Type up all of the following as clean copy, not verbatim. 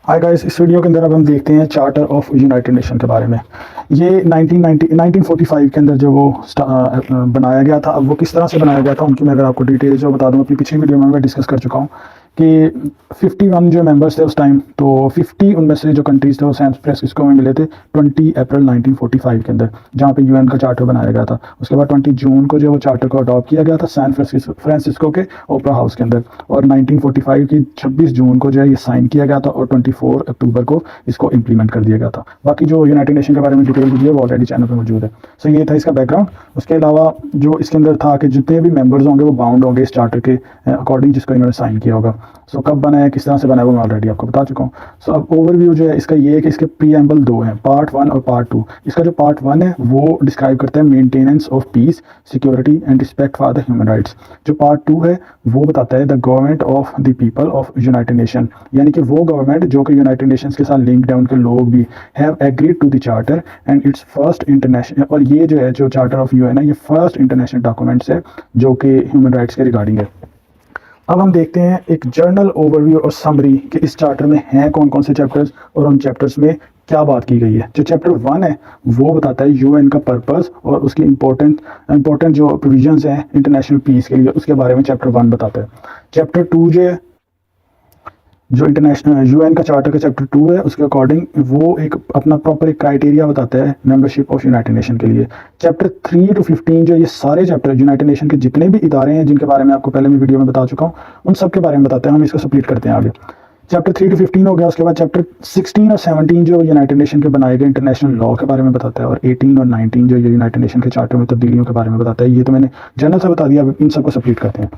Hi guys, इस video के अंदर अब हम देखते हैं चार्टर ऑफ यूनाइटेड नेशन के बारे में। ये 1945 के अंदर जो वो बनाया गया था। अब वो किस तरह से बनाया गया था उनकी मैं अगर आपको डिटेल जो बता दूं, अपनी पिछली वीडियो में मैं डिस्कस कर चुका हूँ कि 51 जो मेंबर्स थे उस टाइम, तो 50 उनमें से जो कंट्रीज़ थे वो सैन फ्रांसिस्को में मिले थे 20 अप्रैल 1945 के अंदर, जहाँ पे यूएन का चार्टर बनाया गया था। उसके बाद 20 जून को जो वो चार्टर को अडॉप्ट किया गया था सैन फ्रांसिस्को के ओपरा हाउस के अंदर, और 1945 की 26 जून को जो है ये साइन किया गया था, और 24 अक्टूबर को इसको इम्प्लीमेंट कर दिया गया था। बाकी जो यूनाइटेड नेशन के बारे में डिटेल वीडियो वो ऑलरेडी चैनल पर मौजूद है। सो ये था इसका बैकग्राउंड। उसके अलावा जो इसके अंदर था कि जितने भी मेंबर्स होंगे वो बाउंड होंगे इस चार्टर के अकॉर्डिंग जिसको इन्होंने साइन किया होगा। सो कब बना है, किस तरह से बना है, वो मैं ऑलरेडी आपको बता चुका हूँ। सो अब ओवरव्यू जो है इसका ये है कि इसके प्रीएम्बल दो हैं, पार्ट 1 और पार्ट 2। इसका जो पार्ट 1 है वो डिस्क्राइब करता है maintenance of peace, security and respect for the human rights. जो पार्ट 2 है वो बताता है the government of the people of United nation, यानी कि वो गवर्नमेंट जो कि यूनाइटेड नेशंस के साथ लिंक्ड है, उनके लोग भी have agreed to the charter and it's first international, और ये जो है जो चार्टर ऑफ यूएन है ये फर्स्ट इंटरनेशनल डॉक्यूमेंट्स है जो कि ह्यूमन राइट्स के रिगार्डिंग है। अब हम देखते हैं एक जर्नल ओवरव्यू और समरी कि इस चार्टर में हैं कौन कौन से चैप्टर्स और उन चैप्टर्स में क्या बात की गई है। जो चैप्टर 1 है वो बताता है यूएन का पर्पस और उसकी इंपॉर्टेंट जो प्रोविजंस हैं इंटरनेशनल पीस के लिए, उसके बारे में चैप्टर 1 बताता है। चैप्टर 2 जो इंटरनेशनल यूएन का चार्टर का चैप्टर 2 है उसके अकॉर्डिंग वो एक अपना प्रॉपर एक क्राइटेरिया बताता है मेंबरशिप ऑफ यूनाइटेड नेशन के लिए। चैप्टर 3 to 15 जो ये सारे चैप्टर यूनाइटेड नेशन के जितने भी इदारे हैं जिनके बारे में आपको पहले मैं वीडियो में बता चुका हूँ, उन सब के बारे में बताते हैं। हम इसको स्प्लिट करते हैं आगे। चैप्टर 3 to 15 हो गया। उसके बाद चैप्टर 16 और 17 जो यूनाइटेड नेशन के बनाए गए इंटरनेशनल लॉ के बारे में बताता है, और 18 और 19 जो यूनाइटेड नेशन के चार्टर में तब्दीलियों के बारे में बताता है। ये तो मैंने जनरल से बता दिया, इन सबको स्प्लिट करते हैं।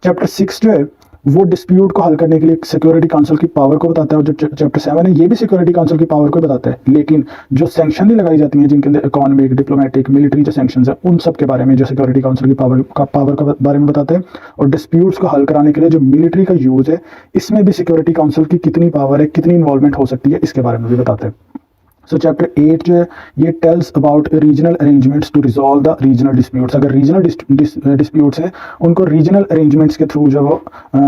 चैप्टर 6 जो है वो डिस्प्यूट को हल करने के लिए सिक्योरिटी काउंसिल की पावर को बताता है, और जो चैप्टर 7 है ये भी सिक्योरिटी काउंसिल की पावर को बताता है। लेकिन जो सैंक्शन लगाई जाती हैं जिनके अंदर इकोनॉमिक, डिप्लोमेटिक, मिलिट्री जो सैंक्शंस है उन सब के बारे में जो सिक्योरिटी काउंसिल की पावर का बारे में बताते हैं। और डिस्प्यूट्स को हल कराने के लिए जो मिलिट्री का यूज़ है इसमें भी सिक्योरिटी काउंसिल की कितनी पावर है, कितनी इन्वॉल्वमेंट हो सकती है, इसके बारे में भी बताते हैं। सो चैप्टर 8 जो है ये tells about regional arrangements to resolve the regional disputes. अगर रीजनल डिस्प्यूट्स हैं उनको रीजनल अरेंजमेंट्स के थ्रू जो वो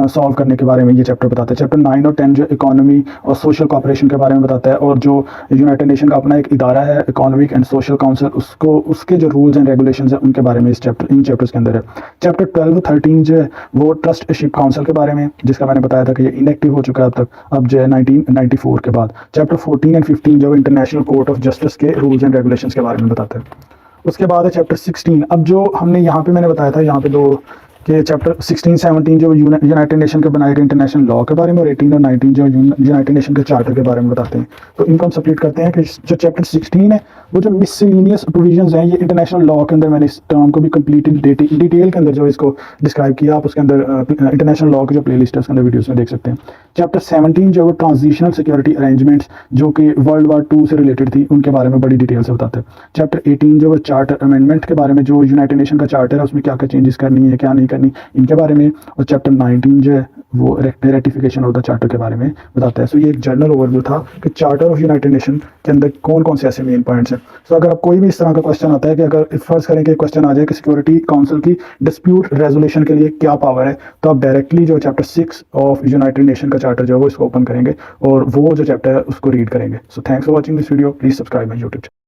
सॉल्व करने के बारे में ये चैप्टर बताता है। चैप्टर 9 और 10 जो इकोनॉमी और सोशल कॉपरेशन के बारे में बताता है, और जो यूनाइटेड नेशन का अपना एक इदारा है इकोनॉमिक एंड सोशल काउंसिल, उसको उसके जो रूल्स एंड रेगुलेशंस हैं उनके बारे में इन चैप्टर्स के अंदर है। चैप्टर 12 13 जो है वो ट्रस्टशिप काउंसिल के बारे में, जिसका मैंने बताया था कि ये इनएक्टिव हो चुका है अब तक, अब जो है 1994 के बाद। चैप्टर 14 एंड 15 जो इंटरनेशनल कोर्ट ऑफ जस्टिस के रूल्स एंड रेगुलेशंस के बारे में बताते हैं। उसके बाद है चैप्टर 16। अब जो हमने यहाँ पे मैंने बताया था यहाँ पे दो कि चैप्टर 16 17 जो यूनाइटेड नेशन के बनाए गए इंटरनेशनल लॉ के बारे में, और 18 और 19 जो यूनाइटेड नेशन के चार्टर के बारे में बताते हैं। तो इनको हम स्प्लिट करते हैं कि जो चैप्टर 16 है वो जो मिसलिनियस प्रोविजंस हैं ये इंटरनेशनल लॉ के अंदर, मैंने इस टर्म को भी कंप्लीट डिटेल के अंदर जो इसको डिस्क्राइब किया, आप उसके अंदर इंटरनेशनल लॉ की जो प्लेलिस्ट है उसके अंदर वीडियोस में देख सकते हैं। चैप्टर 17 जो ट्रांजिशनल सिक्योरिटी अरेंजमेंट्स जो कि वर्ल्ड वार 2 से रिलेटेड थी उनके बारे में बड़ी डिटेल से बताते हैं। चैप्टर 18 जो चार्टर अमेंडमेंट के बारे में, जो यूनाइटेड नेशन का चार्टर है उसमें क्या क्या चेंजेस करनी है क्या नहीं करनी, इनके बारे में। और चैप्टर 19 जो है वो रेटिफिकेशन ऑफ द चार्टर के बारे में बताता है। सो ये एक जनरल ओवरव्यू था कि चार्टर ऑफ यूनाइटेड नेशन के अंदर कौन कौन से ऐसे मेन पॉइंट्स हैं। सो अगर आप कोई भी इस तरह का क्वेश्चन आता है कि अगर फर्ज करें कि क्वेश्चन आ जाए कि सिक्योरिटी काउंसिल की डिस्प्यूट रेजोल्यूशन के लिए क्या पावर है, तो आप डायरेक्टली जो चैप्टर 6 ऑफ यूनाइटेड नेशन का चार्टर जो है वो इसको ओपन करेंगे और वो जो चैप्टर है उसको रीड करेंगे। So thanks for watching this video. Please subscribe my YouTube.